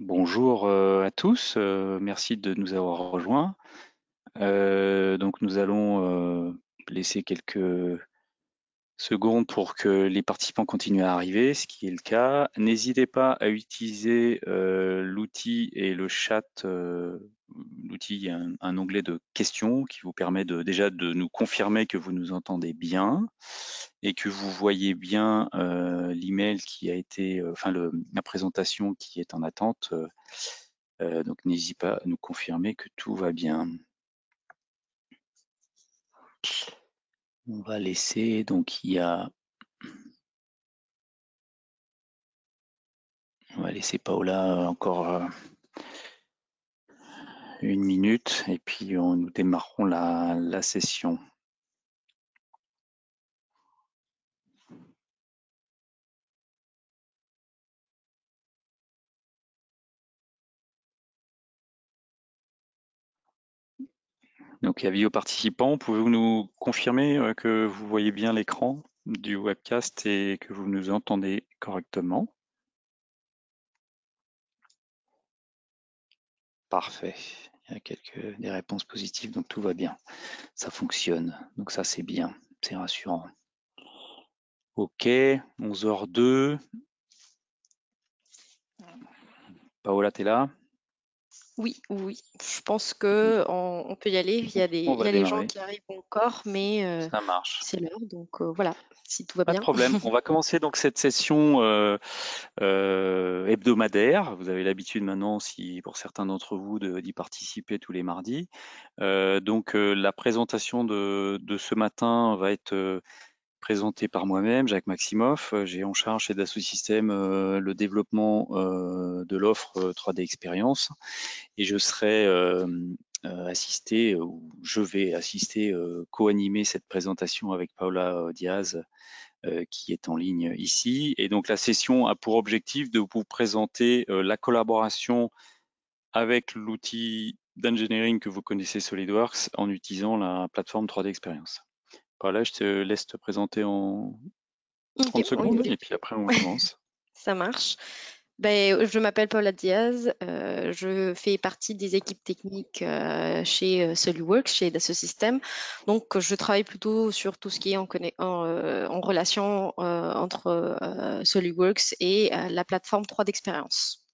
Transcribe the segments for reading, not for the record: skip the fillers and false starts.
Bonjour à tous, merci de nous avoir rejoints. Donc nous allons laisser quelques secondes pour que les participants continuent à arriver, ce qui est le cas. N'hésitez pas à utiliser l'outil et le chat. L'outil, il y a un onglet de questions qui vous permet déjà de nous confirmer que vous nous entendez bien et que vous voyez bien l'email qui a été, la présentation qui est en attente. Donc n'hésitez pas à nous confirmer que tout va bien. On va laisser, donc on va laisser Paola encore 1 minute et puis nous démarrons la session. Donc, avis aux participants, pouvez-vous nous confirmer que vous voyez bien l'écran du webcast et que vous nous entendez correctement? Parfait. Il y a des réponses positives, donc tout va bien. Ça fonctionne. Donc ça, c'est bien. C'est rassurant. Ok, 11h02. Paola, t'es là? Oui, oui, je pense que on peut y aller. On Il y va a les gens démarrer. qui arrivent encore, mais Ça marche. c'est l'heure, donc voilà, si tout va Pas de bien. problème. On va commencer donc cette session hebdomadaire. Vous avez l'habitude maintenant, si pour certains d'entre vous, d'y participer tous les mardis. La présentation de ce matin va être présentée par moi-même, Jacques Maximoff. J'ai en charge chez Dassault Systèmes le développement de l'offre 3D Experience et je serai assisté, ou je vais assister, co-animer cette présentation avec Paula Diaz qui est en ligne ici. Et donc la session a pour objectif de vous présenter la collaboration avec l'outil d'engineering que vous connaissez, SolidWorks, en utilisant la plateforme 3D Experience. Voilà, je te laisse te présenter en 30 Ok, oui, secondes ok, et puis après on commence. ça marche. Ben, je m'appelle Paula Diaz, je fais partie des équipes techniques chez SolidWorks, chez Dassault Systèmes. Donc, je travaille plutôt sur tout ce qui est en relation entre SolidWorks et la plateforme 3 d'expérience.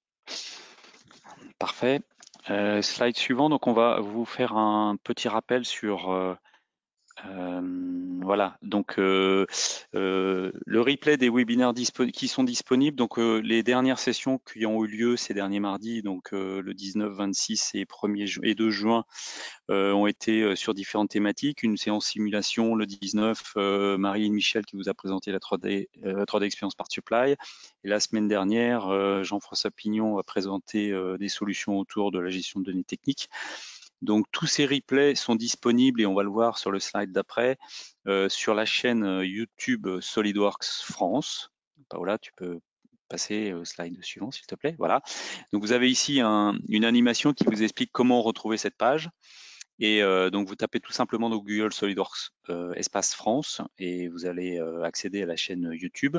Parfait. Slide suivant, donc on va vous faire un petit rappel sur voilà, donc le replay des webinaires qui sont disponibles, donc les dernières sessions qui ont eu lieu ces derniers mardis, donc le 19, 26 et 1er et 2 juin, ont été sur différentes thématiques. Une séance simulation le 19, Marie et Michel qui vous a présenté la 3D Experience Part Supply. Et la semaine dernière, Jean-François Pignon a présenté des solutions autour de la gestion de données techniques. Donc tous ces replays sont disponibles et on va le voir sur le slide d'après sur la chaîne YouTube SolidWorks France. Paola, tu peux passer au slide suivant s'il te plaît. Voilà. Donc vous avez ici une animation qui vous explique comment retrouver cette page. Et donc vous tapez tout simplement dans Google SolidWorks espace France et vous allez accéder à la chaîne YouTube,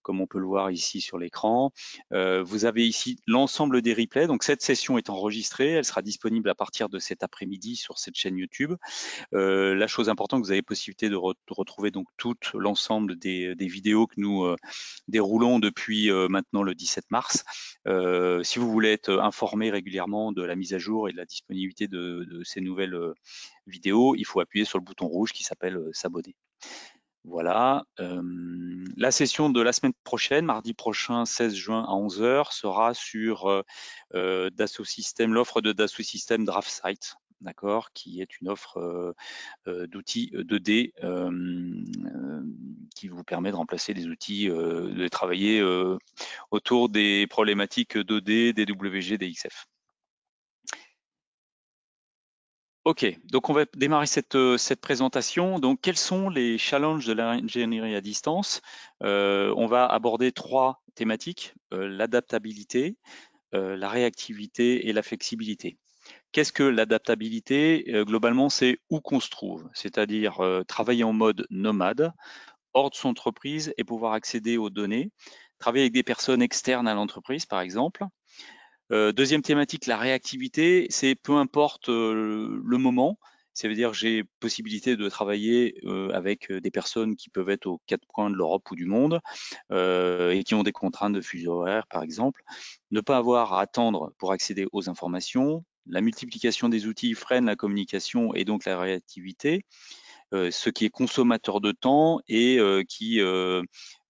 comme on peut le voir ici sur l'écran. Vous avez ici l'ensemble des replays. Donc cette session est enregistrée, elle sera disponible à partir de cet après-midi sur cette chaîne YouTube. La chose importante, vous avez possibilité de retrouver donc tout l'ensemble des vidéos que nous déroulons depuis maintenant le 17 mars. Si vous voulez être informé régulièrement de la mise à jour et de la disponibilité de ces nouvelles vidéos, il faut appuyer sur le bouton rouge qui s'appelle s'abonner. Voilà. La session de la semaine prochaine, mardi prochain, 16 juin à 11h, sera sur Dassault Systèmes, l'offre de Dassault Systèmes DraftSight, d'accord, qui est une offre d'outils 2D qui vous permet de remplacer les outils, de travailler autour des problématiques 2D, DWG, DXF. Ok, donc on va démarrer cette présentation. Donc, quels sont les challenges de l'ingénierie à distance? On va aborder 3 thématiques, l'adaptabilité, la réactivité et la flexibilité. Qu'est-ce que l'adaptabilité? Globalement, c'est où qu'on se trouve, c'est-à-dire travailler en mode nomade, hors de son entreprise et pouvoir accéder aux données, travailler avec des personnes externes à l'entreprise, par exemple, Deuxième thématique, la réactivité, c'est peu importe le moment. Ça veut dire que j'ai possibilité de travailler avec des personnes qui peuvent être aux quatre coins de l'Europe ou du monde et qui ont des contraintes de fuseau horaire, par exemple. Ne pas avoir à attendre pour accéder aux informations. La multiplication des outils freine la communication et donc la réactivité, ce qui est consommateur de temps et qui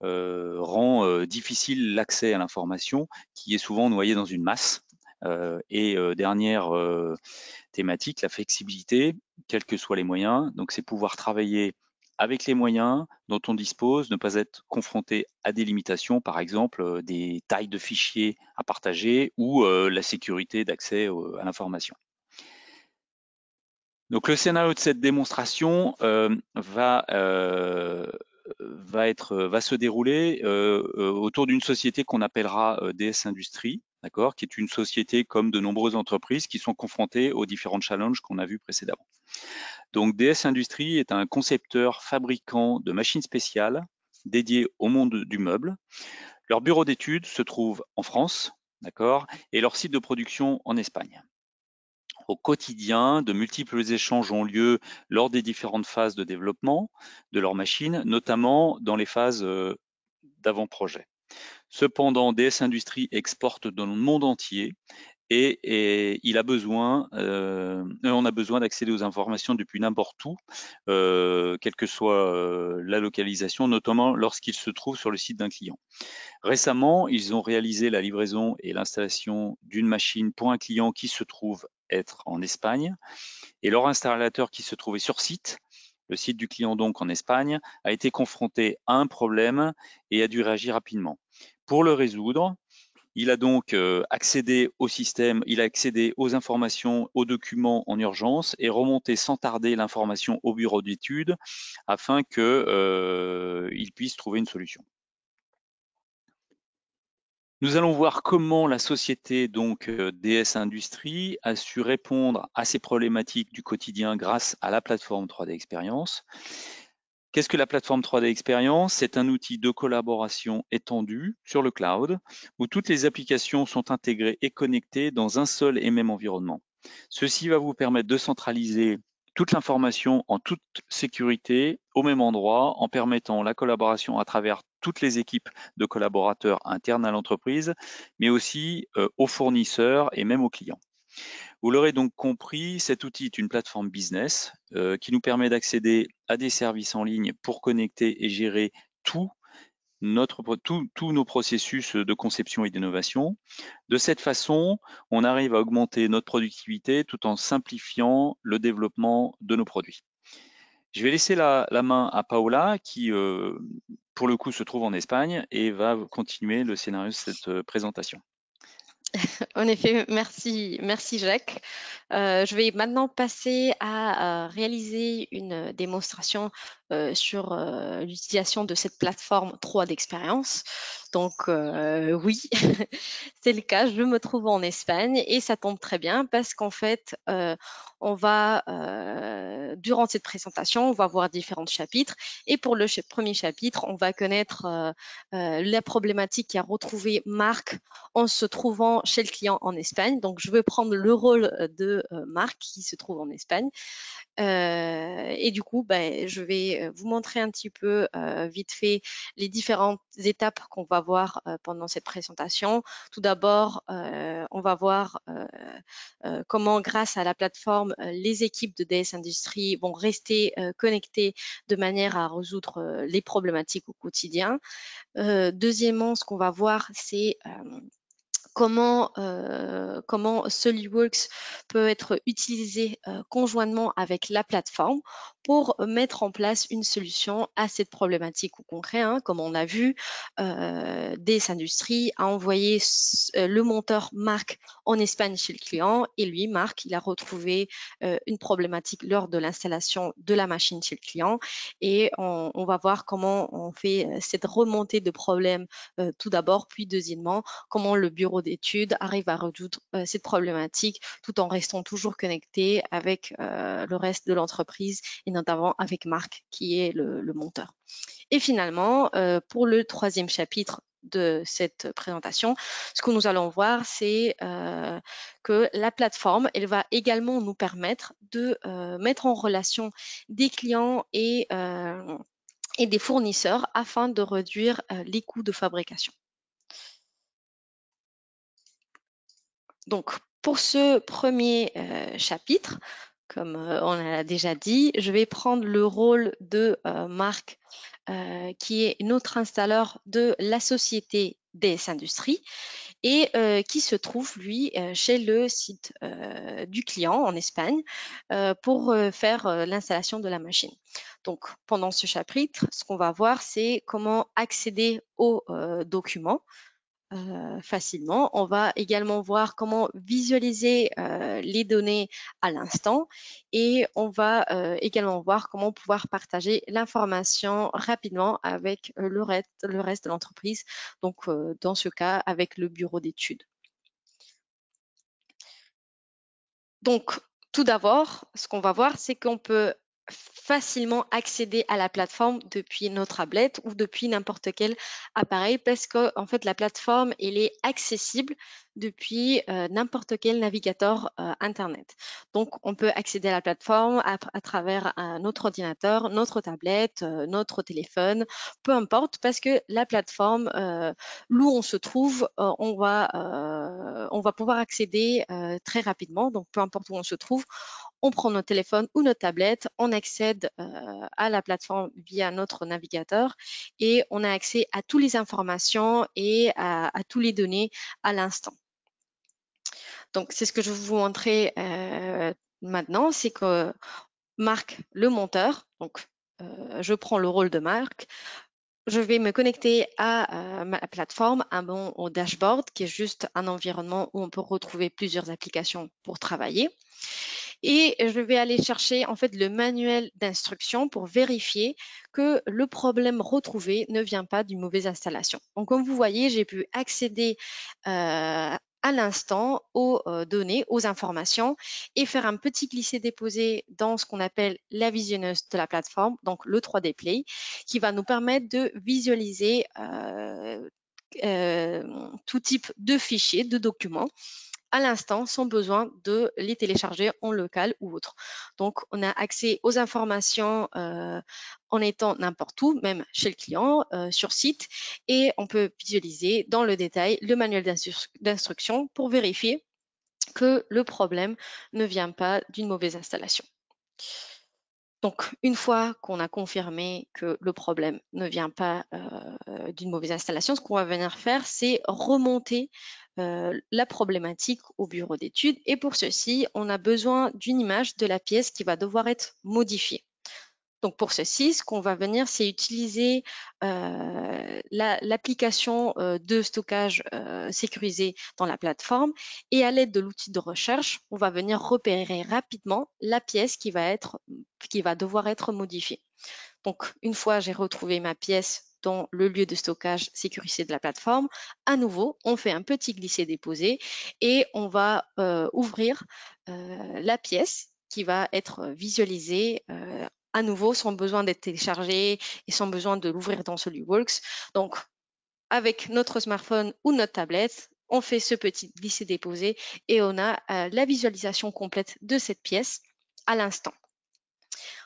rend difficile l'accès à l'information, qui est souvent noyée dans une masse. Et dernière thématique, la flexibilité, quels que soient les moyens. Donc, c'est pouvoir travailler avec les moyens dont on dispose, ne pas être confronté à des limitations, par exemple des tailles de fichiers à partager ou la sécurité d'accès à l'information. Donc, le scénario de cette démonstration va se dérouler autour d'une société qu'on appellera DS Industries, d'accord, qui est une société comme de nombreuses entreprises qui sont confrontées aux différents challenges qu'on a vus précédemment. Donc DS Industries est un concepteur fabricant de machines spéciales dédiées au monde du meuble. Leur bureau d'études se trouve en France, d'accord, et leur site de production en Espagne. Au quotidien, de multiples échanges ont lieu lors des différentes phases de développement de leurs machines, notamment dans les phases d'avant-projet. Cependant, DS Industries exporte dans le monde entier et on a besoin d'accéder aux informations depuis n'importe où, quelle que soit la localisation, notamment lorsqu'il se trouve sur le site d'un client. Récemment, ils ont réalisé la livraison et l'installation d'une machine pour un client qui se trouve être en Espagne, et leur installateur qui se trouvait sur site, le site du client donc en Espagne, a été confronté à un problème et a dû réagir rapidement. Pour le résoudre, il a donc accédé au système, il a accédé aux informations, aux documents en urgence et remonté sans tarder l'information au bureau d'études afin qu'il puisse trouver une solution. Nous allons voir comment la société donc DS Industries a su répondre à ces problématiques du quotidien grâce à la plateforme 3D Experience. Qu'est-ce que la plateforme 3D Experience? C'est un outil de collaboration étendu sur le cloud où toutes les applications sont intégrées et connectées dans un seul et même environnement. Ceci va vous permettre de centraliser toute l'information en toute sécurité au même endroit en permettant la collaboration à travers toutes les équipes de collaborateurs internes à l'entreprise, mais aussi aux fournisseurs et même aux clients. Vous l'aurez donc compris, cet outil est une plateforme business qui nous permet d'accéder à des services en ligne pour connecter et gérer tous nos processus de conception et d'innovation. De cette façon, on arrive à augmenter notre productivité tout en simplifiant le développement de nos produits. Je vais laisser la main à Paola qui, pour le coup, se trouve en Espagne et va continuer le scénario de cette présentation. En effet, merci Jacques. Je vais maintenant passer à réaliser une démonstration sur l'utilisation de cette plateforme 3 d'expérience. Donc oui, c'est le cas, je me trouve en Espagne et ça tombe très bien parce qu'en fait, on va, durant cette présentation, on va voir différents chapitres et pour le premier chapitre, on va connaître la problématique qu'a retrouvée Marc en se trouvant chez le client en Espagne. Donc, je vais prendre le rôle de Marc qui se trouve en Espagne. Et du coup, je vais vous montrer un petit peu vite fait les différentes étapes qu'on va voir pendant cette présentation. Tout d'abord, on va voir comment, grâce à la plateforme, les équipes de DS Industries vont rester connectées de manière à résoudre les problématiques au quotidien. Deuxièmement, ce qu'on va voir, c'est comment SolidWorks peut être utilisé conjointement avec la plateforme pour mettre en place une solution à cette problématique au concret. Hein. Comme on a vu, DS Industries a envoyé le monteur Marc en Espagne chez le client et lui, Marc, il a retrouvé une problématique lors de l'installation de la machine chez le client et on va voir comment on fait cette remontée de problèmes tout d'abord, puis deuxièmement, comment le bureau d'études arrive à résoudre cette problématique tout en restant toujours connecté avec le reste de l'entreprise et notamment avec Marc qui est le monteur. Et finalement, pour le troisième chapitre de cette présentation, ce que nous allons voir, c'est que la plateforme, elle va également nous permettre de mettre en relation des clients et des fournisseurs afin de réduire les coûts de fabrication. Donc, pour ce premier chapitre, comme on l'a déjà dit, je vais prendre le rôle de Marc, qui est notre installeur de la société DS Industries et qui se trouve, lui, chez le site du client en Espagne pour faire l'installation de la machine. Donc, pendant ce chapitre, ce qu'on va voir, c'est comment accéder aux documents facilement. On va également voir comment visualiser les données à l'instant et on va également voir comment pouvoir partager l'information rapidement avec le reste de l'entreprise, donc dans ce cas avec le bureau d'études. Donc, tout d'abord, ce qu'on va voir, c'est qu'on peut facilement accéder à la plateforme depuis notre tablette ou depuis n'importe quel appareil parce que en fait la plateforme elle est accessible depuis n'importe quel navigateur internet. Donc on peut accéder à la plateforme à travers notre ordinateur, notre tablette, notre téléphone, peu importe parce que la plateforme où on se trouve, on va pouvoir accéder très rapidement. Donc peu importe où on se trouve, on prend notre téléphone ou notre tablette, on accède à la plateforme via notre navigateur et on a accès à toutes les informations et à toutes les données à l'instant. Donc, c'est ce que je vais vous montrer maintenant, c'est que Marc, le monteur, donc je prends le rôle de Marc, je vais me connecter à ma plateforme, au dashboard, qui est juste un environnement où on peut retrouver plusieurs applications pour travailler. Et je vais aller chercher en fait le manuel d'instruction pour vérifier que le problème retrouvé ne vient pas d'une mauvaise installation. Donc, comme vous voyez, j'ai pu accéder à l'instant aux données, aux informations et faire un petit glisser-déposer dans ce qu'on appelle la visionneuse de la plateforme, donc le 3D Play, qui va nous permettre de visualiser tout type de fichiers, de documents à l'instant sans besoin de les télécharger en local ou autre. Donc, on a accès aux informations en étant n'importe où, même chez le client, sur site, et on peut visualiser dans le détail le manuel d'instruction pour vérifier que le problème ne vient pas d'une mauvaise installation. Donc, une fois qu'on a confirmé que le problème ne vient pas d'une mauvaise installation, ce qu'on va venir faire, c'est remonter la problématique au bureau d'études. Et pour ceci, on a besoin d'une image de la pièce qui va devoir être modifiée. Donc pour ceci, ce qu'on va venir, c'est utiliser l'application de stockage sécurisé dans la plateforme et à l'aide de l'outil de recherche, on va venir repérer rapidement la pièce qui va devoir être modifiée. Donc une fois j'ai retrouvé ma pièce dans le lieu de stockage sécurisé de la plateforme, à nouveau, on fait un petit glisser-déposer et on va ouvrir la pièce qui va être visualisée à nouveau sans besoin d'être téléchargé et sans besoin de l'ouvrir dans SolidWorks. Donc, avec notre smartphone ou notre tablette, on fait ce petit glisser-déposer et on a la visualisation complète de cette pièce à l'instant.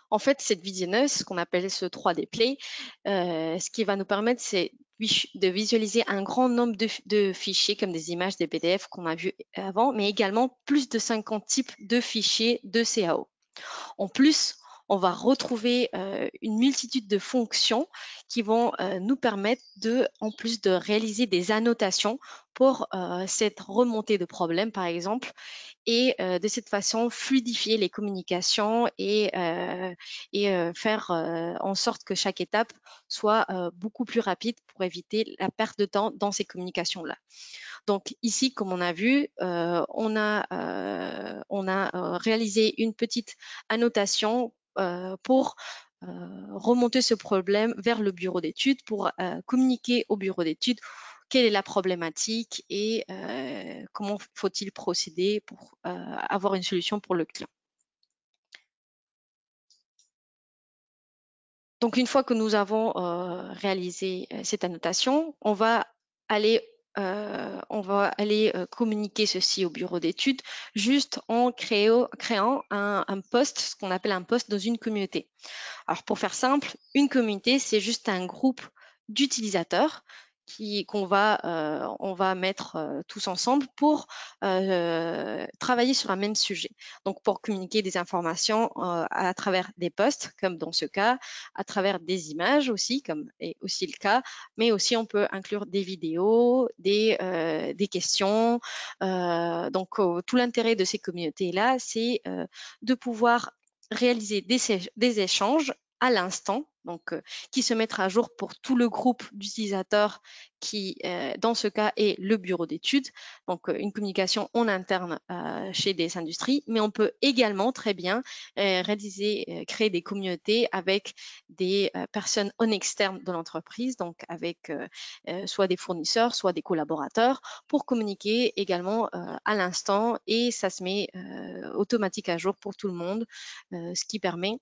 En fait, cette visionneuse, ce qu'on appelle ce 3D Play, ce qui va nous permettre, c'est de visualiser un grand nombre de fichiers comme des images, des PDF qu'on a vus avant, mais également plus de 50 types de fichiers de CAO. En plus, on va retrouver une multitude de fonctions qui vont nous permettre en plus de réaliser des annotations pour cette remontée de problèmes, par exemple, et de cette façon fluidifier les communications et faire en sorte que chaque étape soit beaucoup plus rapide pour éviter la perte de temps dans ces communications-là. Donc ici, comme on a vu, on a réalisé une petite annotation pour remonter ce problème vers le bureau d'études pour communiquer au bureau d'études quelle est la problématique et comment faut-il procéder pour avoir une solution pour le client. Donc, une fois que nous avons réalisé cette annotation, on va aller communiquer ceci au bureau d'études juste en créant un post, ce qu'on appelle un post dans une communauté. Alors pour faire simple, une communauté, c'est juste un groupe d'utilisateurs on va mettre tous ensemble pour travailler sur un même sujet. Donc pour communiquer des informations à travers des posts, comme dans ce cas, à travers des images aussi, comme est aussi le cas, mais aussi on peut inclure des vidéos, des questions. Tout l'intérêt de ces communautés-là, c'est de pouvoir réaliser des échanges à l'instant, qui se mettra à jour pour tout le groupe d'utilisateurs qui, dans ce cas, est le bureau d'études. Donc, une communication en interne chez des industries, mais on peut également très bien créer des communautés avec des personnes en externe de l'entreprise, donc avec soit des fournisseurs, soit des collaborateurs, pour communiquer également à l'instant et ça se met automatique à jour pour tout le monde, ce qui permet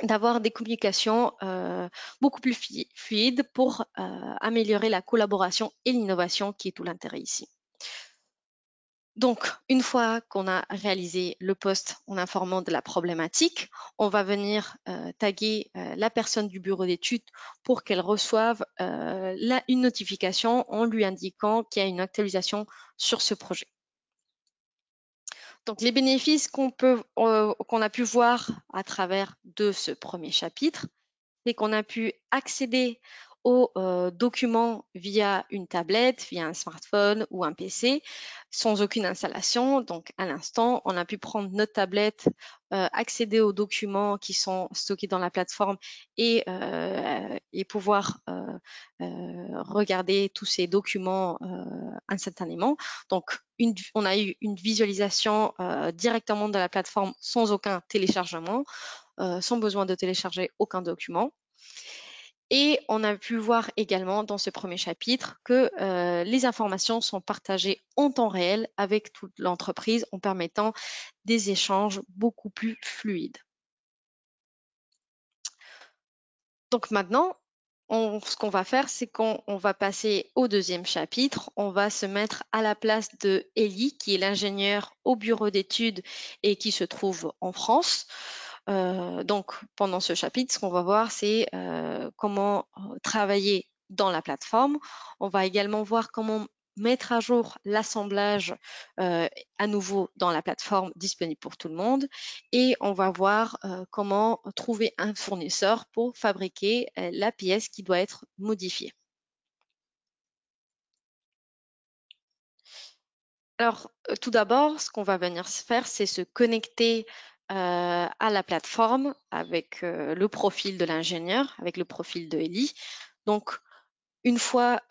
d'avoir des communications beaucoup plus fluides pour améliorer la collaboration et l'innovation qui est tout l'intérêt ici. Donc, une fois qu'on a réalisé le post en informant de la problématique, on va venir taguer la personne du bureau d'études pour qu'elle reçoive une notification en lui indiquant qu'il y a une actualisation sur ce projet. Donc, les bénéfices qu'on a pu voir à travers de ce premier chapitre, c'est qu'on a pu accéder aux documents via une tablette, via un smartphone ou un PC, sans aucune installation. Donc, à l'instant, on a pu prendre notre tablette, accéder aux documents qui sont stockés dans la plateforme et pouvoir regarder tous ces documents instantanément. Donc, on a eu une visualisation directement de la plateforme sans aucun téléchargement, sans besoin de télécharger aucun document. Et on a pu voir également dans ce premier chapitre que les informations sont partagées en temps réel avec toute l'entreprise en permettant des échanges beaucoup plus fluides. Donc maintenant, ce qu'on va faire, c'est qu'on va passer au deuxième chapitre. On va se mettre à la place de Elie, qui est l'ingénieur au bureau d'études et qui se trouve en France. Donc, pendant ce chapitre, ce qu'on va voir, c'est comment travailler dans la plateforme. On va également voir comment mettre à jour l'assemblage à nouveau dans la plateforme disponible pour tout le monde. Et on va voir comment trouver un fournisseur pour fabriquer la pièce qui doit être modifiée. Alors, tout d'abord, ce qu'on va venir faire, c'est se connecter à la plateforme avec le profil de l'ingénieur, avec le profil de Elie. Donc, une fois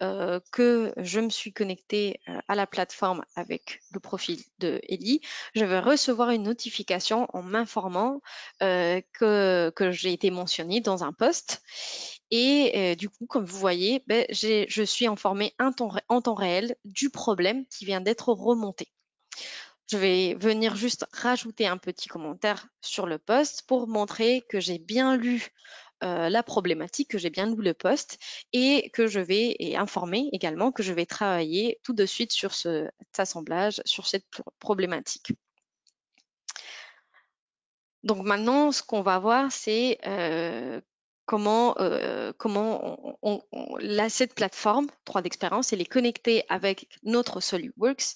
que je me suis connectée à la plateforme avec le profil de Elie, je vais recevoir une notification en m'informant que j'ai été mentionnée dans un post. Et du coup, comme vous voyez, je suis informée en temps réel du problème qui vient d'être remonté. Je vais venir juste rajouter un petit commentaire sur le post pour montrer que j'ai bien lu la problématique, que j'ai bien lu le post et que je vais informer également que je vais travailler tout de suite sur cet assemblage, sur cette problématique. Donc maintenant, ce qu'on va voir, c'est comment cette plateforme 3D Experience, elle est connectée avec notre SolidWorks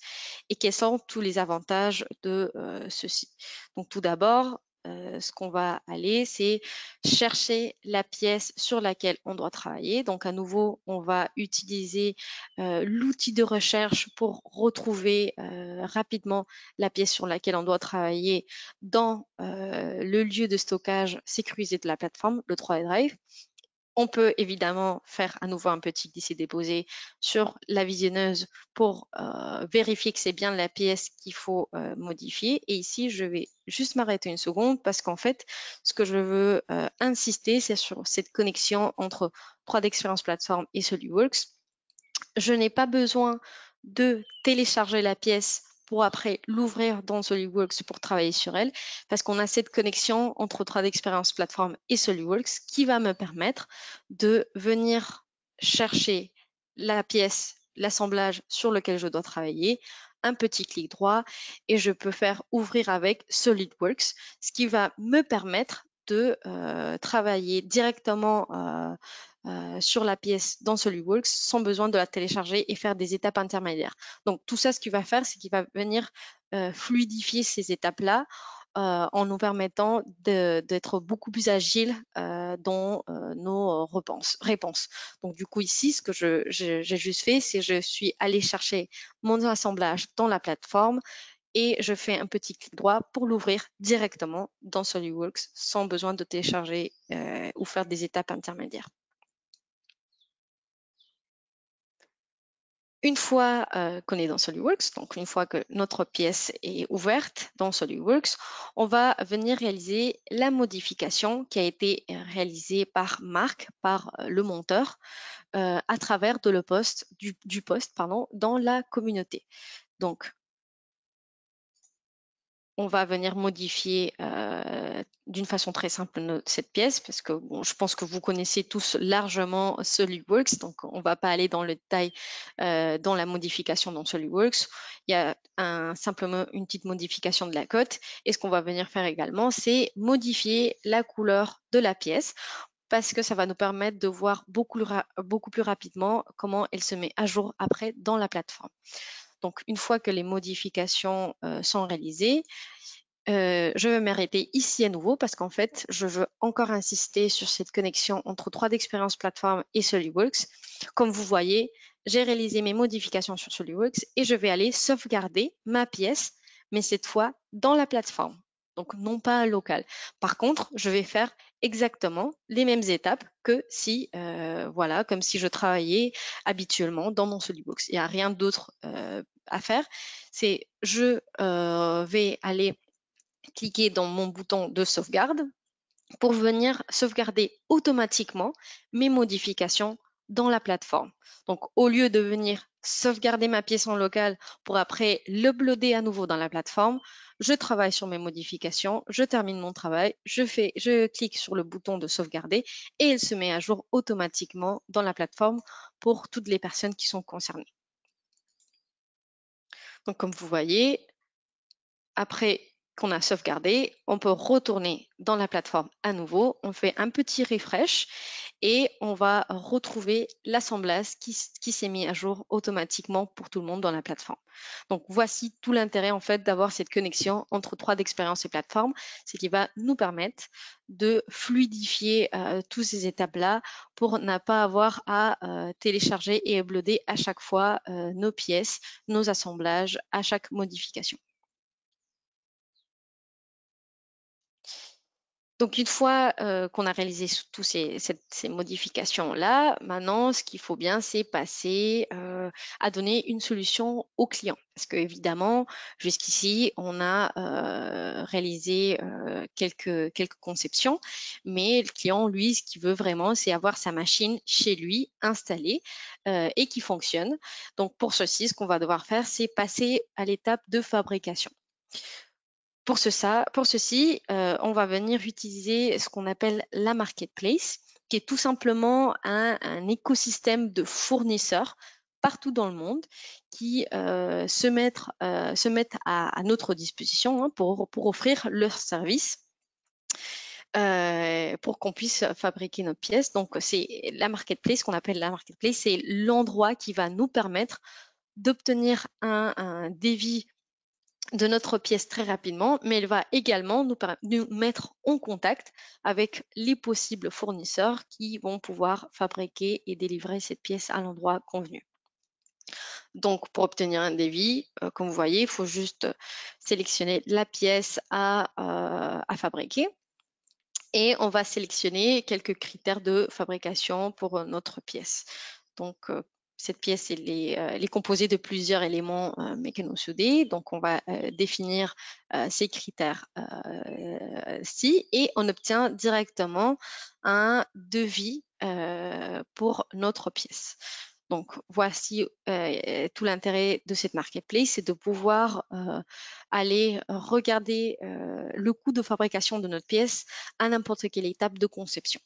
et quels sont tous les avantages de ceci. Donc tout d'abord, ce qu'on va aller, c'est chercher la pièce sur laquelle on doit travailler. Donc à nouveau, on va utiliser l'outil de recherche pour retrouver rapidement la pièce sur laquelle on doit travailler dans le lieu de stockage sécurisé de la plateforme, le 3D Drive. On peut évidemment faire à nouveau un petit glisser-déposer sur la visionneuse pour vérifier que c'est bien la pièce qu'il faut modifier. Et ici, je vais juste m'arrêter une seconde parce qu'en fait, ce que je veux insister, c'est sur cette connexion entre 3D Experience Platform et SolidWorks. Je n'ai pas besoin de télécharger la pièce pour après l'ouvrir dans SolidWorks pour travailler sur elle, parce qu'on a cette connexion entre 3D Experience Platform et SolidWorks qui va me permettre de venir chercher la pièce l'assemblage sur lequel je dois travailler, un petit clic droit et je peux faire ouvrir avec SolidWorks, ce qui va me permettre de travailler directement sur la pièce dans SolidWorks sans besoin de la télécharger et faire des étapes intermédiaires. Donc tout ça, ce qu'il va faire, c'est qu'il va venir fluidifier ces étapes-là en nous permettant d'être beaucoup plus agile dans nos réponses. Donc du coup ici, ce que j'ai juste fait, c'est je suis allée chercher mon assemblage dans la plateforme et je fais un petit clic droit pour l'ouvrir directement dans SolidWorks sans besoin de télécharger ou faire des étapes intermédiaires. Une fois qu'on est dans SolidWorks, donc une fois que notre pièce est ouverte dans SolidWorks, on va venir réaliser la modification qui a été réalisée par Marc, par le monteur, à travers du post dans la communauté. Donc, on va venir modifier d'une façon très simple cette pièce parce que bon, je pense que vous connaissez tous largement SolidWorks, donc on ne va pas aller dans le détail dans la modification dans SolidWorks. Il y a simplement une petite modification de la cote et ce qu'on va venir faire également, c'est modifier la couleur de la pièce parce que ça va nous permettre de voir beaucoup plus rapidement comment elle se met à jour après dans la plateforme. Donc, une fois que les modifications sont réalisées, je vais m'arrêter ici à nouveau parce qu'en fait, je veux encore insister sur cette connexion entre 3D Experience Platform et SolidWorks. Comme vous voyez, j'ai réalisé mes modifications sur SolidWorks et je vais aller sauvegarder ma pièce, mais cette fois dans la plateforme, donc non pas local. Par contre, je vais faire exactement les mêmes étapes que si, voilà, comme si je travaillais habituellement dans mon SolidWorks. Il n'y a rien d'autre à faire. C'est je vais aller cliquer dans mon bouton de sauvegarde pour venir sauvegarder automatiquement mes modifications dans la plateforme. Donc, au lieu de venir sauvegarder ma pièce en local pour après l'uploader à nouveau dans la plateforme, je travaille sur mes modifications, je termine mon travail, je clique sur le bouton de sauvegarder et elle se met à jour automatiquement dans la plateforme pour toutes les personnes qui sont concernées. Donc, comme vous voyez, après qu'on a sauvegardé, on peut retourner dans la plateforme à nouveau, on fait un petit refresh et on va retrouver l'assemblage qui s'est mis à jour automatiquement pour tout le monde dans la plateforme. Donc voici tout l'intérêt en fait d'avoir cette connexion entre 3D Experience et plateforme, c'est qui va nous permettre de fluidifier toutes ces étapes-là pour ne pas avoir à télécharger et uploader à chaque fois nos pièces, nos assemblages, à chaque modification. Donc, une fois qu'on a réalisé toutes ces modifications-là, maintenant, ce qu'il faut bien, c'est passer à donner une solution au client. Parce qu'évidemment, jusqu'ici, on a réalisé quelques conceptions, mais le client, lui, ce qu'il veut vraiment, c'est avoir sa machine chez lui installée et qui fonctionne. Donc, pour ceci, ce qu'on va devoir faire, c'est passer à l'étape de fabrication. Pour ceci, on va venir utiliser ce qu'on appelle la marketplace, qui est tout simplement un écosystème de fournisseurs partout dans le monde qui se mettent à notre disposition pour offrir leurs services. Pour qu'on puisse fabriquer nos pièces. Donc, c'est la marketplace, ce qu'on appelle la marketplace, c'est l'endroit qui va nous permettre d'obtenir un devis de notre pièce très rapidement, mais elle va également nous mettre en contact avec les possibles fournisseurs qui vont pouvoir fabriquer et délivrer cette pièce à l'endroit convenu. Donc, pour obtenir un devis, comme vous voyez, il faut juste sélectionner la pièce à fabriquer et on va sélectionner quelques critères de fabrication pour notre pièce. Donc, cette pièce elle est composée de plusieurs éléments mécano-soudés. Donc, on va définir ces critères-ci et on obtient directement un devis pour notre pièce. Donc, voici tout l'intérêt de cette marketplace, c'est de pouvoir aller regarder le coût de fabrication de notre pièce à n'importe quelle étape de conception.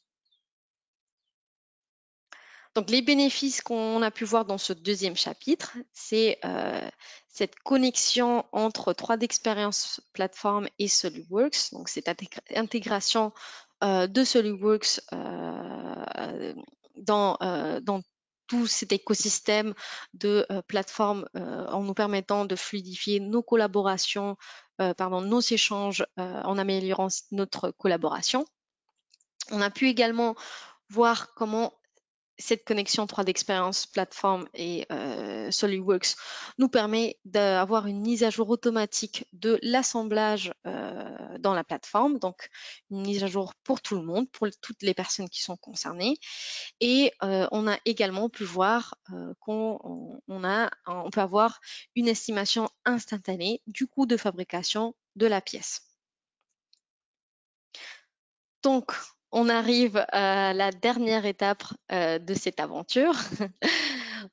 Donc, les bénéfices qu'on a pu voir dans ce deuxième chapitre, c'est cette connexion entre 3D Experience Platform et SolidWorks. Donc, cette intégration de SolidWorks dans tout cet écosystème de plateformes en nous permettant de fluidifier nos collaborations, nos échanges en améliorant notre collaboration. On a pu également voir comment cette connexion 3D Experience Platform et SolidWorks nous permet d'avoir une mise à jour automatique de l'assemblage dans la plateforme, donc une mise à jour pour tout le monde, pour toutes les personnes qui sont concernées. Et on a également pu voir qu'on peut avoir une estimation instantanée du coût de fabrication de la pièce. Donc, on arrive à la dernière étape de cette aventure.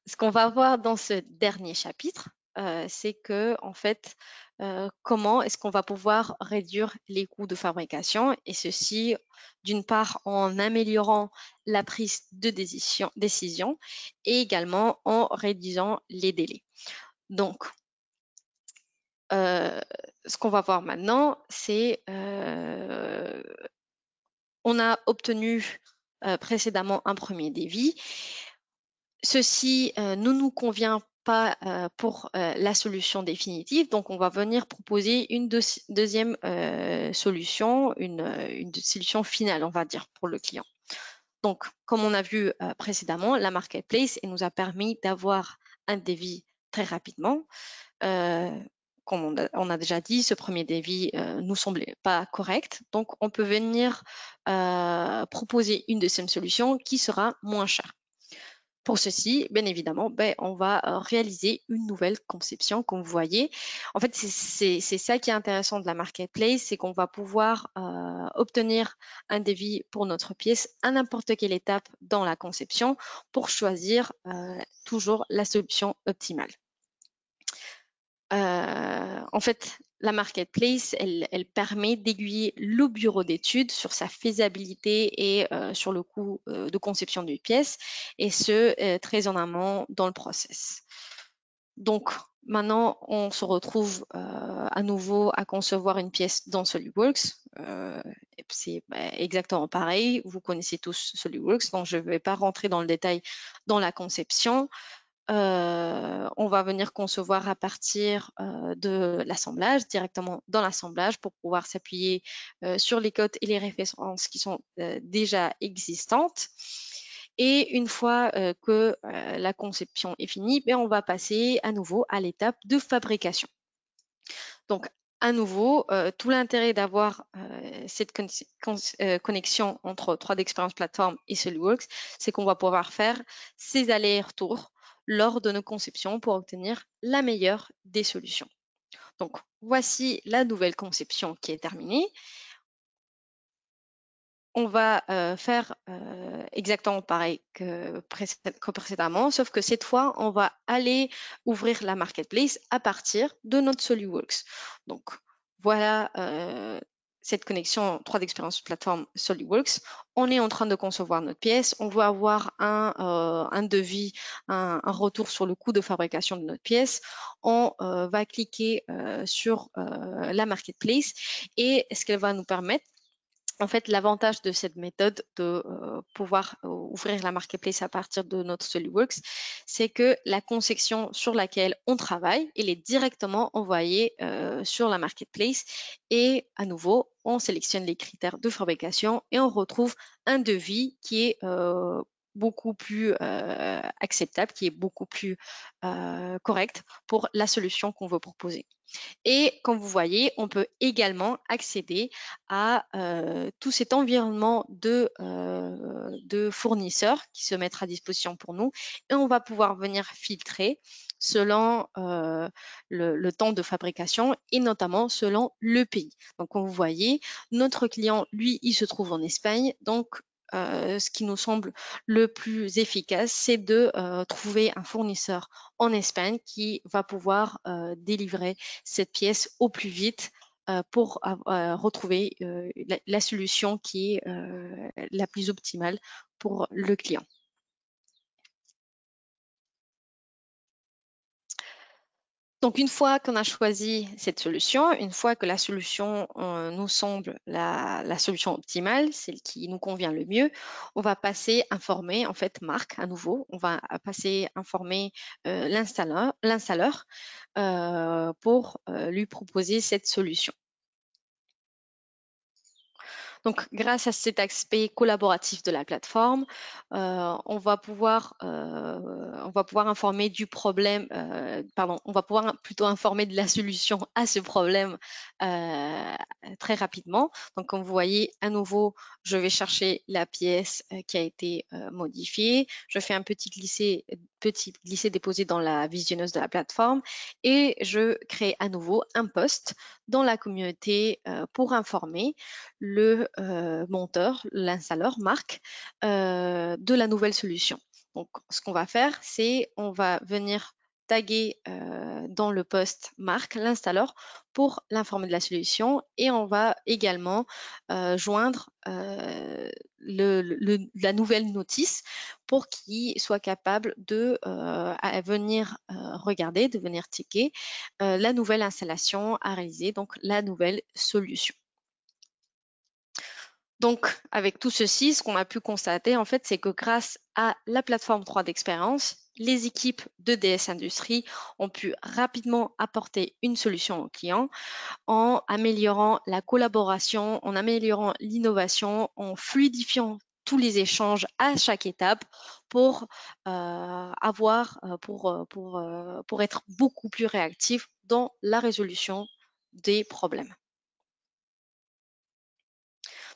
Ce qu'on va voir dans ce dernier chapitre, c'est que, en fait, comment est-ce qu'on va pouvoir réduire les coûts de fabrication, et ceci, d'une part, en améliorant la prise de décision et également en réduisant les délais. Donc, ce qu'on va voir maintenant, c'est on a obtenu précédemment un premier devis. Ceci ne nous convient pas pour la solution définitive, donc on va venir proposer une deuxième solution, une solution finale, on va dire, pour le client. Donc, comme on a vu précédemment, la marketplace nous a permis d'avoir un devis très rapidement. Comme on a déjà dit, ce premier devis nous semblait pas correct, donc on peut venir proposer une deuxième solution qui sera moins chère. Pour ceci, bien évidemment, on va réaliser une nouvelle conception, comme vous voyez. En fait, c'est ça qui est intéressant de la marketplace, c'est qu'on va pouvoir obtenir un devis pour notre pièce à n'importe quelle étape dans la conception pour choisir toujours la solution optimale. En fait, la marketplace, elle permet d'aiguiller le bureau d'études sur sa faisabilité et sur le coût de conception d'une pièce, et ce, très en amont dans le process. Donc, maintenant, on se retrouve à nouveau à concevoir une pièce dans SolidWorks. C'est exactement pareil. Vous connaissez tous SolidWorks, donc je ne vais pas rentrer dans le détail dans la conception. On va venir concevoir à partir de l'assemblage, directement dans l'assemblage, pour pouvoir s'appuyer sur les codes et les références qui sont déjà existantes. Et une fois que la conception est finie, on va passer à nouveau à l'étape de fabrication. Donc, à nouveau, tout l'intérêt d'avoir cette connexion entre 3D Experience Platform et SolidWorks, c'est qu'on va pouvoir faire ces allers-retours lors de nos conceptions pour obtenir la meilleure des solutions. Donc, voici la nouvelle conception qui est terminée. On va faire exactement pareil que précédemment, sauf que cette fois, on va aller ouvrir la marketplace à partir de notre SolidWorks. Donc, voilà cette connexion 3D Experience Platform SolidWorks. On est en train de concevoir notre pièce. On va avoir un devis, un retour sur le coût de fabrication de notre pièce. On va cliquer sur la marketplace, et ce qu'elle va nous permettre, en fait, l'avantage de cette méthode de pouvoir ouvrir la marketplace à partir de notre SolidWorks, c'est que la conception sur laquelle on travaille, elle est directement envoyée sur la marketplace, et à nouveau, on sélectionne les critères de fabrication et on retrouve un devis qui est beaucoup plus acceptable, qui est beaucoup plus correct pour la solution qu'on veut proposer. Et comme vous voyez, on peut également accéder à tout cet environnement de fournisseurs qui se mettent à disposition pour nous, et on va pouvoir venir filtrer selon le temps de fabrication et notamment selon le pays. Donc, comme vous voyez, notre client, lui, il se trouve en Espagne, donc ce qui nous semble le plus efficace, c'est de trouver un fournisseur en Espagne qui va pouvoir délivrer cette pièce au plus vite pour retrouver la solution qui est la plus optimale pour le client. Donc, une fois qu'on a choisi cette solution, une fois que la solution nous semble la solution optimale, celle qui nous convient le mieux, on va passer informer, en fait, Marc à nouveau, on va passer informer l'installeur pour lui proposer cette solution. Donc, grâce à cet aspect collaboratif de la plateforme, on va pouvoir informer du problème, on va pouvoir plutôt informer de la solution à ce problème très rapidement. Donc, comme vous voyez, à nouveau, je vais chercher la pièce qui a été modifiée. Je fais un petit glisser-déposer dans la visionneuse de la plateforme et je crée à nouveau un post dans la communauté pour informer le monteur, l'installeur, Marc, de la nouvelle solution. Donc, ce qu'on va faire, c'est on va venir taguer dans le post Marc, l'installeur, pour l'informer de la solution et on va également joindre la nouvelle notice pour qu'il soit capable de venir regarder, de venir checker la nouvelle installation à réaliser, donc la nouvelle solution. Donc, avec tout ceci, ce qu'on a pu constater, en fait, c'est que grâce à la plateforme 3 d'expérience, les équipes de DS Industries ont pu rapidement apporter une solution au client en améliorant la collaboration, en améliorant l'innovation, en fluidifiant tous les échanges à chaque étape pour pour être beaucoup plus réactif dans la résolution des problèmes.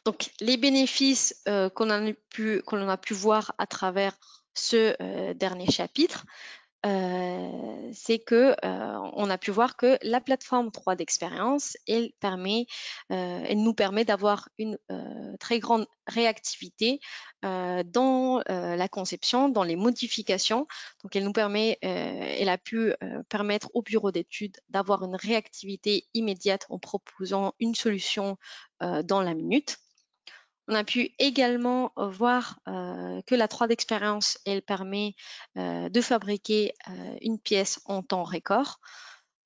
Donc, les bénéfices qu'on a pu voir à travers ce dernier chapitre, c'est que on a pu voir que la plateforme 3 d'expérience, elle nous permet d'avoir une très grande réactivité dans la conception, dans les modifications. Donc, elle a pu permettre au bureau d'études d'avoir une réactivité immédiate en proposant une solution dans la minute. On a pu également voir que la 3D expérience, elle permet de fabriquer une pièce en temps record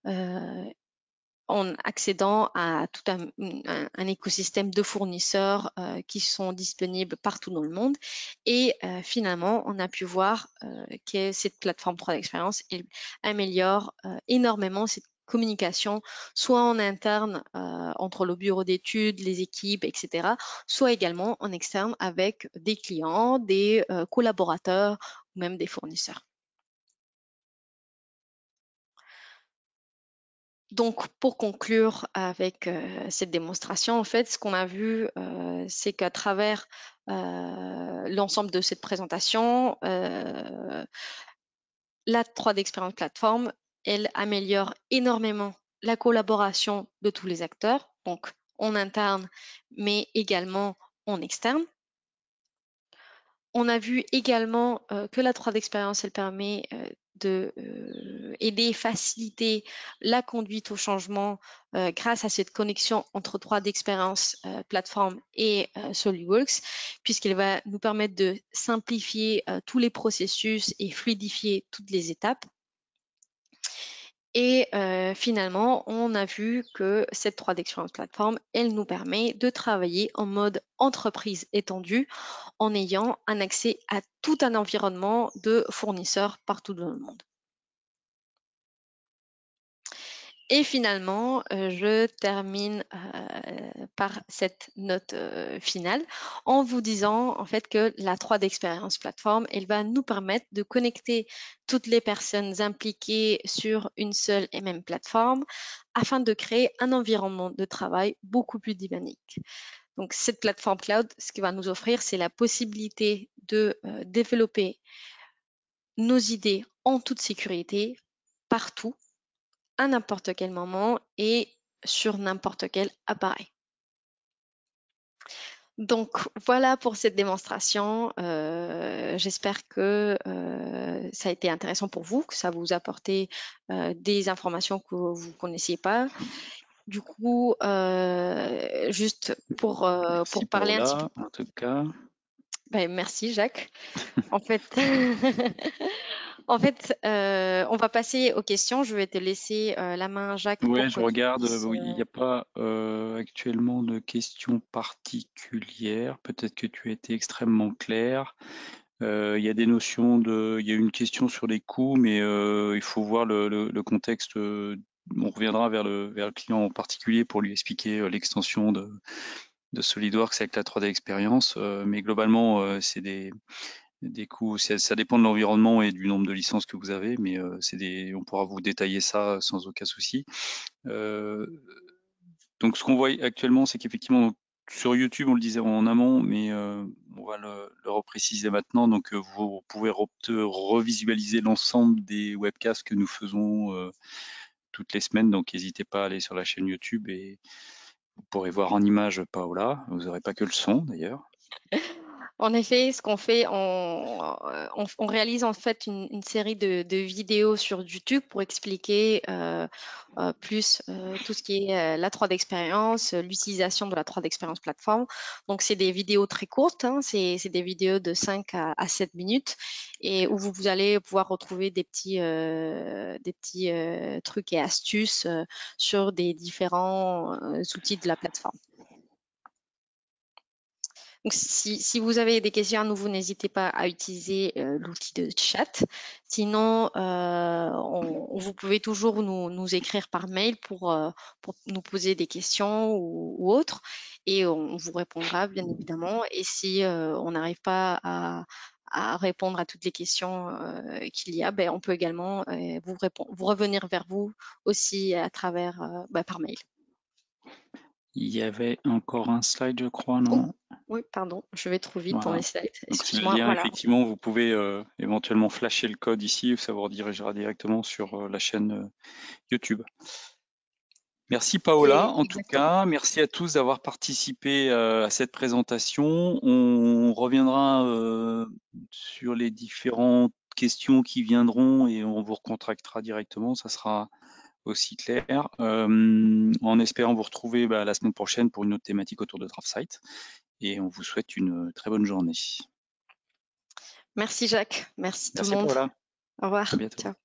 en accédant à tout un écosystème de fournisseurs qui sont disponibles partout dans le monde. Et finalement, on a pu voir que cette plateforme 3D expérience améliore énormément cette communication, soit en interne entre le bureau d'études, les équipes, etc., soit également en externe avec des clients, des collaborateurs ou même des fournisseurs. Donc, pour conclure avec cette démonstration, en fait, ce qu'on a vu, c'est qu'à travers l'ensemble de cette présentation, la 3D Experience Platform, elle améliore énormément la collaboration de tous les acteurs, donc en interne, mais également en externe. On a vu également que la 3D Experience, elle permet d'aider, faciliter la conduite au changement grâce à cette connexion entre 3D Experience plateforme et SolidWorks, puisqu'elle va nous permettre de simplifier tous les processus et fluidifier toutes les étapes. Et finalement, on a vu que cette 3D Experience Platform, elle nous permet de travailler en mode entreprise étendue en ayant un accès à tout un environnement de fournisseurs partout dans le monde. Et finalement, je termine par cette note finale en vous disant en fait que la 3D Experience Platform, elle va nous permettre de connecter toutes les personnes impliquées sur une seule et même plateforme afin de créer un environnement de travail beaucoup plus dynamique. Donc, cette plateforme cloud, ce qu'il va nous offrir, c'est la possibilité de développer nos idées en toute sécurité partout à n'importe quel moment et sur n'importe quel appareil. Donc voilà pour cette démonstration. J'espère que ça a été intéressant pour vous, que ça vous a apporté des informations que vous ne connaissiez pas. Du coup, juste pour parler un petit peu. En tout cas. Ben, merci Jacques. En fait, En fait, on va passer aux questions. Je vais te laisser la main, Jacques, Ouais, pour je que tu regarde, puisses. oui, il n'y a pas actuellement de questions particulières. Peut-être que tu as été extrêmement clair. Il y a des notions il y a une question sur les coûts, mais il faut voir le contexte. On reviendra vers le client en particulier pour lui expliquer l'extension de SolidWorks avec la 3D Experience. Mais globalement, c'est des coûts. Ça dépend de l'environnement et du nombre de licences que vous avez, mais on pourra vous détailler ça sans aucun souci. Euh, donc ce qu'on voit actuellement, c'est qu'effectivement, sur YouTube, on le disait en amont, mais on va le repréciser maintenant. Donc vous pouvez revisualiser l'ensemble des webcasts que nous faisons toutes les semaines. Donc n'hésitez pas à aller sur la chaîne YouTube et vous pourrez voir en image Paola. Vous n'aurez pas que le son d'ailleurs. En effet, ce qu'on fait, on réalise en fait une série de vidéos sur YouTube pour expliquer plus tout ce qui est la 3D expérience, l'utilisation de la 3D expérience plateforme. Donc, c'est des vidéos très courtes, hein, c'est des vidéos de 5 à 7 minutes et où vous allez pouvoir retrouver des petits trucs et astuces sur des différents outils de la plateforme. Donc, si vous avez des questions à nouveau, n'hésitez pas à utiliser l'outil de chat. Sinon, vous pouvez toujours nous écrire par mail pour nous poser des questions ou autres, et on vous répondra bien évidemment. Et si on n'arrive pas à répondre à toutes les questions qu'il y a, ben, on peut également vous revenir vers vous aussi à travers par mail. Il y avait encore un slide, je crois, Oh, non? oui, pardon, je vais trop vite dans Voilà. les slides. Donc c'est le Excuse-moi. lien, Voilà. effectivement, vous pouvez éventuellement flasher le code ici, ça vous redirigera directement sur la chaîne YouTube. Merci Paola, en tout Exactement. cas. Merci à tous d'avoir participé à cette présentation. On reviendra sur les différentes questions qui viendront et on vous recontactera directement. Ça sera aussi clair. En espérant vous retrouver la semaine prochaine pour une autre thématique autour de DraftSight. Et on vous souhaite une très bonne journée. Merci Jacques, merci tout le Merci monde. Paola, Au revoir, à bientôt. ciao.